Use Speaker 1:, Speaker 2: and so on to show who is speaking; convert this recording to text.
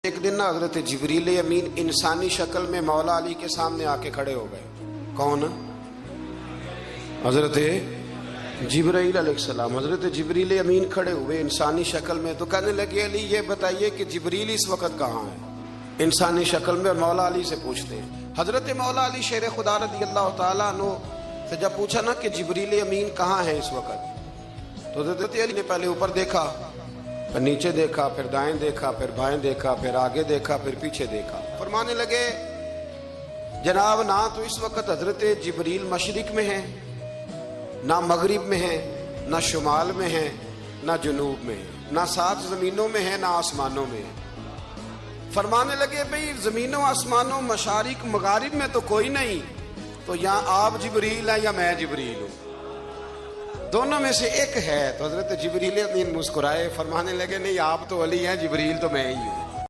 Speaker 1: एक दिन ना हजरत जिब्रील अमीन इंसानी शक्ल में मौला अली के सामने आके खड़े हो गए। कौन? हजरत जिब्रील अलैहिस्सलाम। हजरत जिब्रील अमीन खड़े हुए इंसानी शक्ल में, तो कहने लगे अली ये बताइए कि जिब्रील इस वक्त कहाँ है? इंसानी शक्ल में। मौला अली से पूछते हैं। हजरत मौला अली शेर खुदा रज़ी अल्लाह तआला अन्हु से जब पूछा ना कि जिब्रील अमीन कहाँ है इस वक्त, तो हजरत अली ने पहले ऊपर देखा, फिर नीचे देखा, फिर दाएं देखा, फिर बाएं देखा, फिर आगे देखा, फिर पीछे देखा। फरमाने लगे जनाब ना तो इस वक्त हजरत जिब्रील मशरिक में है, ना मगरिब में है, ना शुमाल में है, ना जुनूब में है, ना 7 जमीनों में है, ना आसमानों में है। फरमाने लगे भाई जमीनों आसमानों मशारिक मगारिब में तो कोई नहीं, तो यहाँ आप जिब्रील है या मैं जिब्रील हूँ? दोनों में से एक है। तो हजरत जिब्रील अमीन मुस्कुराए, फरमाने लगे नहीं आप तो अली हैं, जिब्रील तो मैं ही हूँ।